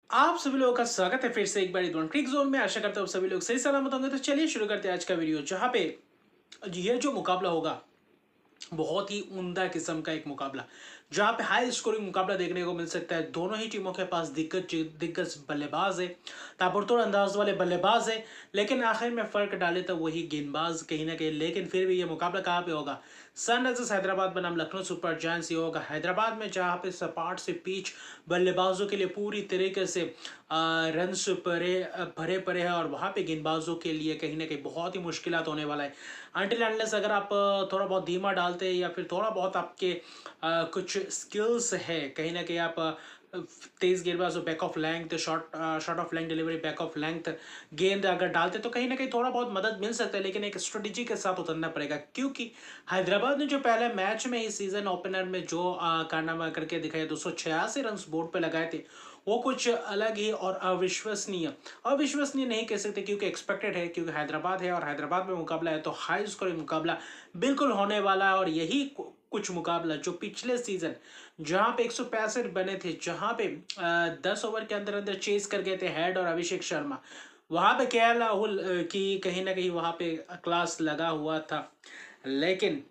आप सभी लोगों का स्वागत है फिर से एक बार ट्रिक जोन में। आशा करता हूँ सभी लोग सही सलामत होंगे। तो चलिए शुरू करते हैं आज का वीडियो, जहाँ पे ये जो मुकाबला होगा बहुत ही उम्दा किस्म का एक मुकाबला, जहां पे हाई स्कोरिंग मुकाबला देखने को मिल सकता है। दोनों ही टीमों के पास दिग्गज दिग्गज बल्लेबाज है, ताबड़तोड़ अंदाज वाले बल्लेबाज है, लेकिन आखिर में फर्क डाले तो वही गेंदबाज कहीं ना कहीं। लेकिन फिर भी ये मुकाबला कहाँ पे होगा? सनराइजर्स हैदराबाद बनाम लखनऊ सुपर जायंट्स। ये होगा हैदराबाद में, जहाँ पे सपाट से पिच बल्लेबाजों के लिए पूरी तरीके से रन भरे पड़े हैं, और वहाँ पे गेंदबाजों के लिए कहीं ना कहीं बहुत ही मुश्किलात होने वाला है। अनटिल अनलेस अगर आप थोड़ा बहुत धीमा डालते हैं, या फिर थोड़ा बहुत आपके कुछ स्किल्स है, कहीं ना कहीं आप तेज गेंदबाज back of length short short of length delivery, back of length गेंद अगर डालते तो कहीं ना कहीं थोड़ा बहुत मदद मिल सकता है। लेकिन एक स्ट्रेटेजी के साथ उतरना पड़ेगा, क्योंकि हैदराबाद ने जो पहले मैच में इस सीजन ओपनर में जो कारनामा करके दिखाया, 286 रन बोर्ड पे लगाए थे, वो कुछ अलग ही और अविश्वसनीय अविश्वसनीय नहीं कह सकते, क्योंकि एक्सपेक्टेड है, क्योंकि हैदराबाद है और हैदराबाद में मुकाबला है, तो हाई स्कोरिंग मुकाबला बिल्कुल होने वाला है। और यही कुछ मुकाबला जो पिछले सीजन जहां पे 165 बने थे, जहां पे 10 ओवर के अंदर अंदर चेस कर गए थे हेड और अभिषेक शर्मा, वहां पे के राहुल की कहीं ना कहीं वहां पे क्लास लगा हुआ था। लेकिन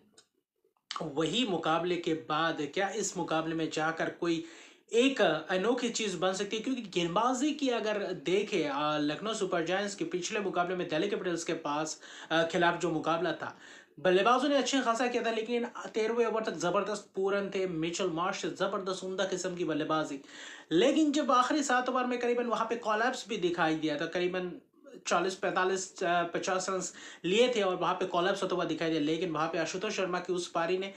वही मुकाबले के बाद क्या इस मुकाबले में जाकर कोई एक अनोखी चीज बन सकती है? क्योंकि गेंदबाजी की अगर देखें, लखनऊ सुपर जायंट्स के पिछले मुकाबले में दिल्ली कैपिटल्स के पास खिलाफ जो मुकाबला था, बल्लेबाजों ने अच्छे खासा किया था, लेकिन 13वें ओवर तक जबरदस्त पूरन थे। मिचेल मार्श जबरदस्त उम्दा किस्म की बल्लेबाजी, लेकिन जब आखिरी 7 ओवर में करीबन वहां पे कॉलैप्स भी दिखाई दिया था, करीबन 40 45 50 रन लिए थे और वहां पे कॉलैप्स होता हुआ दिखाई दिया। लेकिन वहां पे आशुतोष शर्मा की उस पारी ने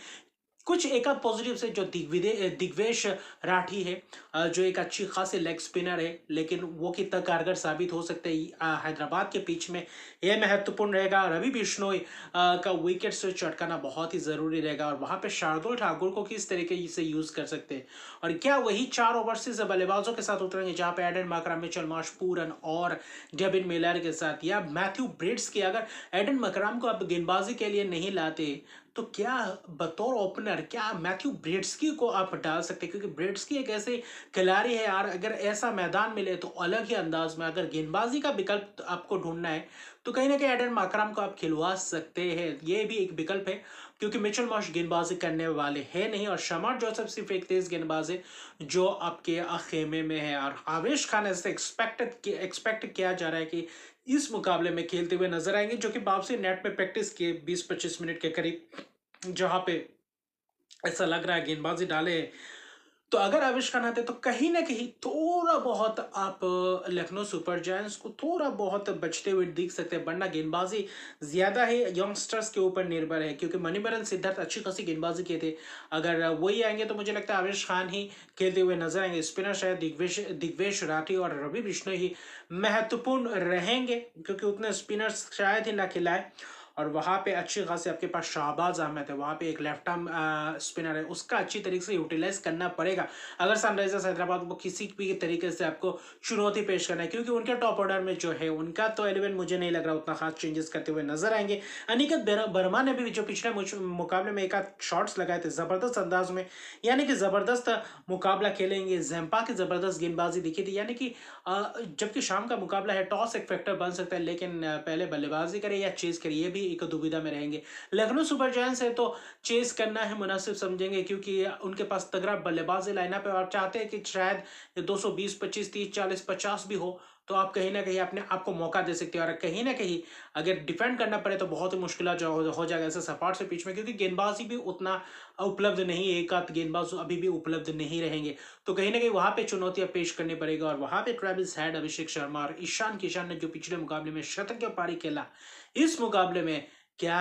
कुछ एक आध पॉजिटिव से, जो दिग्वेश राठी है, जो एक अच्छी खासी लेग स्पिनर है, लेकिन वो कितना कारगर साबित हो सकते हैं हैदराबाद के पिच में, यह महत्वपूर्ण रहेगा। रवि बिश्नोई का विकेट से चटकाना बहुत ही जरूरी रहेगा, और वहां पे शार्दुल ठाकुर को किस तरीके से यूज कर सकते हैं, और क्या वही 4 ओवरसीज बल्लेबाजों के साथ उतरेंगे, जहां पे एडन मार्करम, मिचेल मार्श, पूरन और डेविड मिलर के साथ, या मैथ्यू ब्रिड्स की। अगर एडन मकराम को आप गेंदबाजी के लिए नहीं लाते, तो क्या बतौर ओपनर क्या मैथ्यू ब्रेड्सकी को आप डाल सकते हैं? क्योंकि ब्रेड्सकी एक ऐसे खिलाड़ी है यार, अगर ऐसा मैदान मिले तो अलग ही अंदाज में, अगर गेंदबाजी का विकल्प आपको ढूंढना है, तो कहीं ना कहीं एडन माकरम को आप खिलवा सकते हैं। ये भी एक विकल्प है, क्योंकि मिचेल मार्श गेंदबाजी करने वाले हैं नहीं, और शमार जोसेफ सिर्फ एक तेज गेंदबाज है जो आपके खेमे में है। और आवेश खान ऐसे एक्सपेक्ट किया जा रहा है कि इस मुकाबले में खेलते हुए नजर आएंगे, जो कि वापसी नेट में प्रैक्टिस किए 20-25 मिनट के करीब, जहां पे ऐसा लग रहा है गेंदबाजी डाले। तो अगर आविष्कार आते तो कहीं ना कहीं थोड़ा बहुत आप लखनऊ सुपर जायंट्स को थोड़ा बहुत बचते हुए दिख सकते हैं, वरना गेंदबाजी ज्यादा है यंगस्टर्स के ऊपर निर्भर है, क्योंकि मणिभरन सिद्धार्थ अच्छी खासी गेंदबाजी किए थे। अगर वही आएंगे तो मुझे लगता है आवेश खान ही खेलते हुए नजर आएंगे। स्पिनर शायद दिग्वेश राठी और रवि बिश्नोई ही महत्वपूर्ण रहेंगे, क्योंकि उतने स्पिनर्स शायद ही ना खिलाए। और वहां पे अच्छी खासी आपके पास शाहबाज अहमद है, वहां पे एक लेफ्ट आर्म स्पिनर है, उसका अच्छी तरीके से यूटिलाइज करना पड़ेगा अगर सनराइजर्स हैदराबाद को किसी भी तरीके से आपको चुनौती पेश करना है। क्योंकि उनके टॉप ऑर्डर में जो है उनका तो 11 मुझे नहीं लग रहा उतना खास चेंजेस करते हुए नजर आएंगे। अनिकेत वर्मा ने भी जो पिछले मुकाबले में एक आध शॉट्स लगाए थे जबरदस्त अंदाज में, यानी कि जबरदस्त मुकाबला खेलेंगे। जैम्पा की जबरदस्त गेंदबाजी दिखी थी, यानी कि जबकि शाम का मुकाबला है, टॉस एक फैक्टर बन सकता है, लेकिन पहले बल्लेबाजी करे या चेस करे, ये भी एक दुविधा में रहेंगे। लखनऊ सुपर जायंट्स है तो चेस करना है मुनासिब समझेंगे, क्योंकि उनके पास तगड़ा बल्लेबाजी लाइनअप है, और चाहते हैं कि शायद 220 25 30 40 50 भी हो, तो आप कहीं ना कहीं अपने आप को मौका दे सकते हो। और कहीं ना कहीं अगर डिफेंड करना पड़े तो बहुत ही मुश्किल जो हो जाएगा ऐसे सपाट से पिच में, क्योंकि गेंदबाजी भी उतना उपलब्ध नहीं, एक आध गेंदबाज अभी भी उपलब्ध नहीं रहेंगे, तो कहीं ना कहीं वहां पे चुनौतियां पेश करनी पड़ेगा। और वहां पे ट्रेविस हेड, अभिषेक शर्मा और ईशान किशन ने जो पिछले मुकाबले में शतक के पारी खेला, इस मुकाबले में क्या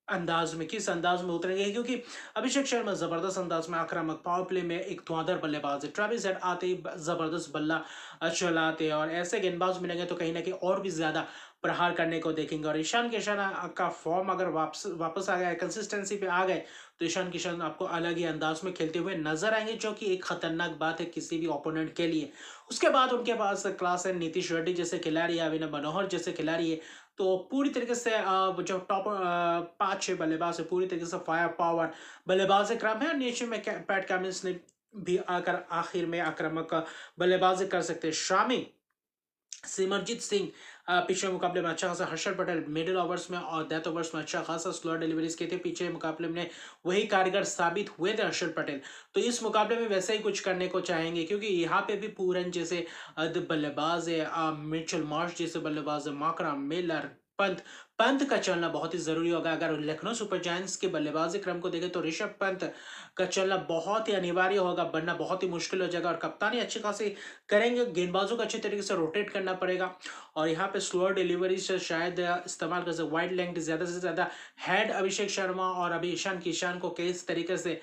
अंदाज में किस अंदाज में उतरेंगे? क्योंकि अभिषेक शर्मा जबरदस्त अंदाज में आक्रामक पावर प्ले में एक धुआंधार बल्लेबाज है, ट्रेविस हेड आते ही जबरदस्त बल्ला चलाते हैं, और ऐसे गेंदबाज मिलेंगे तो कहीं ना कहीं और भी ज्यादा प्रहार करने को देखेंगे। और ईशान किशन का फॉर्म अगर वापस वापस आ गया, कंसिस्टेंसी पे आ गए, तो ईशान किशन आपको अलग ही अंदाज में खेलते हुए नजर आएंगे, जो कि एक खतरनाक बात है किसी भी ओपोनेंट के लिए। उसके बाद उनके पास क्लास है, नीतीश रेड्डी जैसे खिलाड़ी है, अभिनव मनोहर जैसे खिलाड़ी है, तो पूरी तरीके से जो टॉप 5-6 बल्लेबाज है, पूरी तरीके से फायर पावर बल्लेबाज क्रम है। नीचे में पैट कमिंस ने भी आकर आखिर में आक्रामक बल्लेबाजी कर सकते हैं। शामी, सिमरजीत सिंह पिछले मुकाबले में अच्छा खासा, हर्षल पटेल मिडिल ओवर्स में और डेथ ओवर्स में अच्छा खासा स्लो डिलीवरीज किए थे। पिछले मुकाबले में वही कारगर साबित हुए थे हर्षल पटेल। तो इस मुकाबले में वैसे ही कुछ करने को चाहेंगे, क्योंकि यहाँ पे भी पूरन जैसे बल्लेबाज है, मिचेल मार्श जैसे बल्लेबाज है, माकरम, मिलर, पंत। पंत का चलना बहुत ही जरूरी होगा। अगर लखनऊ सुपर जायंट्स के बल्लेबाजी क्रम को देखें तो ऋषभ पंत का चलना बहुत ही अनिवार्य होगा, बनना बहुत ही मुश्किल हो जाएगा। और कप्तानी अच्छी खासी करेंगे, गेंदबाजों को अच्छी तरीके से रोटेट करना पड़ेगा। और यहाँ पे स्लोअर डिलीवरी से शायद इस्तेमाल कर सकते, वाइड लेंथ ज्यादा से ज्यादा हेड अभिषेक शर्मा और अभी ईशान किशान को किस तरीके से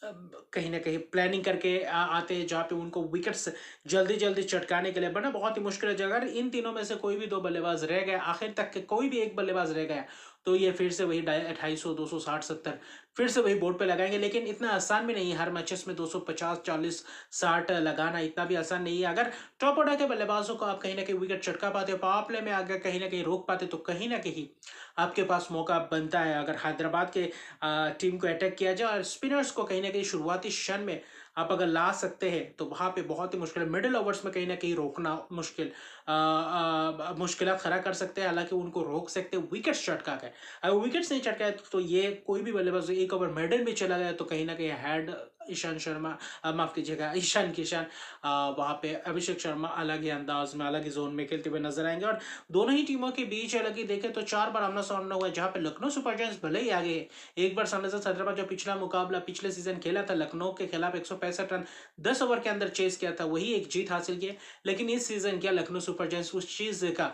कहीं ना कहीं प्लानिंग करके आते हैं, जहाँ पे उनको विकेट्स जल्दी जल्दी चटकाने के लिए बना बहुत ही मुश्किल हो जाएगा। अगर इन तीनों में से कोई भी दो बल्लेबाज रह गया, आखिर तक के कोई भी एक बल्लेबाज रह गया, तो ये फिर से वही 250, 260, 70 फिर से वही बोर्ड पे लगाएंगे। लेकिन इतना आसान भी नहीं है हर मैचेस में 250, 40, 60 लगाना, इतना भी आसान नहीं है। अगर टॉप ऑर्डर के बल्लेबाजों को आप कहीं ना कहीं विकेट चटका पाते हो, पावर प्ले में अगर कहीं ना कहीं रोक पाते, तो कहीं ना कहीं आपके पास मौका बनता है। अगर हैदराबाद के टीम को अटैक किया जाए और स्पिनर्स को कहीं ना कहीं शुरुआती क्षण में आप अगर ला सकते हैं, तो वहां पे बहुत ही मुश्किल है। मिडिल ओवर्स में कहीं ना कहीं रोकना मुश्किल, मुश्किल खड़ा कर सकते हैं। हालांकि उनको रोक सकते हैं विकेट्स चटका कर। अगर विकेट्स नहीं चटकाए तो ये कोई भी बल्लेबाज एक ओवर मेडन भी चला गया, तो कहीं ना कहीं हेड ईशान शर्मा, माफ कीजिएगा, ईशान किशान, वहां पे अभिषेक शर्मा अलग ही अंदाज में, अलग ही जोन में खेलते हुए नजर आएंगे। और दोनों ही टीमों के बीच अलग ही देखें तो 4 बार आमना सामना हुआ है, जहां पे लखनऊ सुपर जायंट्स भले ही आगे है। एक बार सनराइजर्स हैदराबाद जो पिछला मुकाबला पिछले सीजन खेला था लखनऊ के खिलाफ 165 रन 10 ओवर के अंदर चेस किया था, वही एक जीत हासिल की है। लेकिन इस सीजन क्या लखनऊ सुपर जायंट्स उस चीज का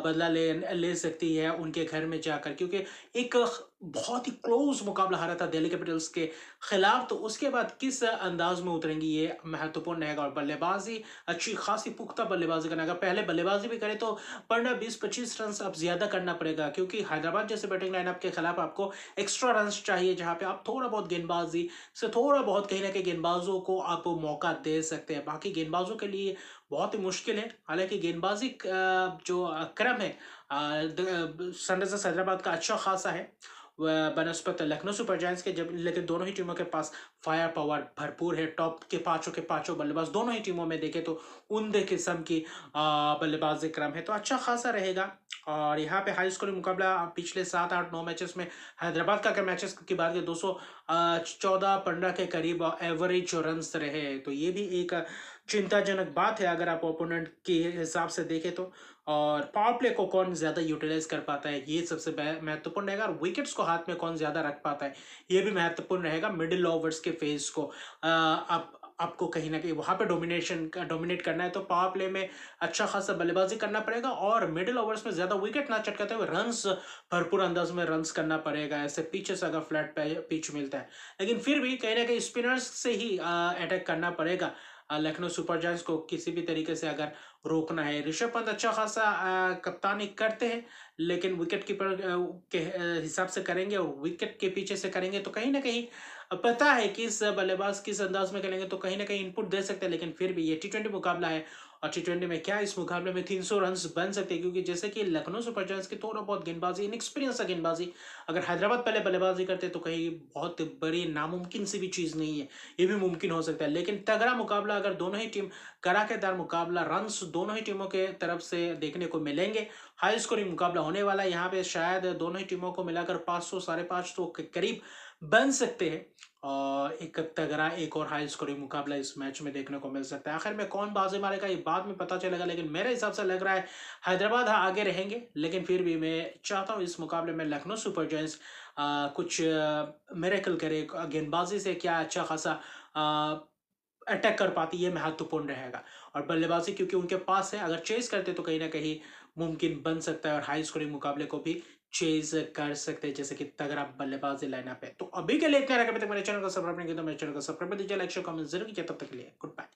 बदला ले ले सकती है उनके घर में जाकर, क्योंकि एक बहुत ही क्लोज मुकाबला हारा था दिल्ली कैपिटल्स के खिलाफ। तो उसके बाद किस अंदाज में उतरेंगी ये महत्वपूर्ण रहेगा। और बल्लेबाजी अच्छी खासी पुख्ता बल्लेबाजी करना, अगर पहले बल्लेबाजी भी करे तो 15, 20, 25 रन अब ज्यादा करना पड़ेगा, क्योंकि हैदराबाद जैसे बैटिंग लाइनअप के खिलाफ आपको एक्स्ट्रा रन चाहिए, जहां पे आप थोड़ा बहुत गेंदबाजी से थोड़ा बहुत कहीं ना कहीं गेंदबाजों को आप मौका दे सकते हैं। बाकी गेंदबाजों के लिए बहुत ही मुश्किल है। हालांकि गेंदबाजी जो क्रम है सनराइजर्स हैदराबाद का अच्छा खासा है बनस्पत लखनऊ सुपर जायंट्स के, जब लेकिन दोनों ही टीमों के पास फायर पावर भरपूर है। टॉप के पांचों बल्लेबाज दोनों ही टीमों में देखे तो उम्दे किस्म की बल्लेबाजी क्रम है, तो अच्छा खासा रहेगा। और यहाँ पे हाई स्कोरिंग मुकाबला पिछले 7, 8, 9 मैचेस में हैदराबाद का अगर मैचेस की बात करें 214, 15 के करीब एवरेज रन रहे, तो ये भी एक चिंताजनक बात है अगर आप ओपोनेंट के हिसाब से देखें तो। और पावर प्ले को कौन ज्यादा यूटिलाइज कर पाता है, ये सबसे महत्वपूर्ण रहेगा। और विकेट्स को हाथ में कौन ज्यादा रख पाता है, ये भी महत्वपूर्ण रहेगा। मिडिल ओवर्स के फेज को आप आपको कहीं ना कहीं वहां पे डोमिनेट करना है, तो पावर प्ले में अच्छा खासा बल्लेबाजी करना पड़ेगा और मिडिल ओवर्स में ज्यादा विकेट ना चटकाते हुए रन्स भरपूर अंदाज में रन्स करना पड़ेगा, ऐसे पिचेस अगर फ्लैट पिच मिलता है। लेकिन फिर भी कहीं ना कहीं स्पिनर्स से ही अटैक करना पड़ेगा लखनऊ सुपर जायंट्स को किसी भी तरीके से अगर रोकना है। ऋषभ पंत अच्छा खासा कप्तानी करते हैं, लेकिन विकेट कीपर के हिसाब से करेंगे और विकेट के पीछे से करेंगे, तो कहीं ना कहीं पता है किस बल्लेबाज किस अंदाज में करेंगे, तो कहीं ना कहीं इनपुट दे सकते हैं। लेकिन फिर भी ये T20 मुकाबला है, और T20 में क्या इस मुकाबले में 300 रन बन सकते हैं, क्योंकि जैसे कि लखनऊ सुपर जायंट्स की थोड़ा बहुत गेंदबाजी इनएक्सपीरियंस गेंदबाजी, अगर हैदराबाद पहले बल्लेबाजी करते तो कहीं बहुत बड़ी नामुमकिन सी भी चीज नहीं है, ये भी मुमकिन हो सकता है। लेकिन तगड़ा मुकाबला अगर दोनों ही टीम, कराकेदार मुकाबला, रन्स दोनों ही टीमों के तरफ से देखने को मिलेंगे। हाई स्कोरिंग मुकाबला होने वाला है, यहाँ पे शायद दोनों ही टीमों को मिलाकर 500, 550 के करीब बन सकते हैं। और एक तगड़ा एक और हाई स्कोरिंग मुकाबला इस मैच में देखने को मिल सकता है। आखिर में कौन बाजी मारेगा ये बाद में पता चलेगा, लेकिन मेरे हिसाब से लग रहा है हैदराबाद आगे रहेंगे। लेकिन फिर भी मैं चाहता हूँ इस मुकाबले में लखनऊ सुपर जायंट्स कुछ मिरेकल करे, गेंदबाजी से क्या अच्छा खासा अटैक कर पाती, ये महत्वपूर्ण रहेगा। और बल्लेबाजी क्योंकि उनके पास है, अगर चेस करते तो कहीं ना कहीं मुमकिन बन सकता है और हाई स्कोरिंग मुकाबले को भी चेज कर सकते हैं, जैसे कि तगड़ा बल्लेबाजी लाइनअप है। तो अभी के लिए इतना रखा, तक मेरे चैनल को सब्सक्राइब नहीं किया तो मेरे चैनल को सब्सक्राइब कर दीजिए, लाइक शेयर कमेंट जरूर कीजिए। तब तक के लिए गुड बाय।